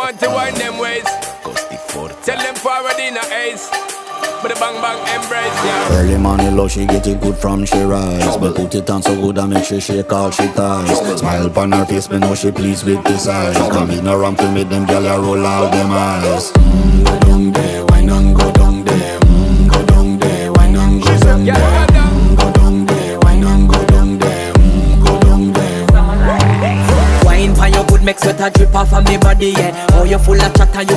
want to wind them ways. Tell them forward in a ace. But the bang bang embrace, yeah. Early morning love, she get it good from she rise. But put it on so good I make she shake all she ties. Smile upon her face, me know she pleased with this eyes. Come in around to make them gyal a roll out them eyes. Go down there, wine and go down there. Go down there, wine and go down there. Go down there, wine and go down there. Go down there. Wine for your good make sweat a drip off of me body, yeah. Oh, you full of chatter, you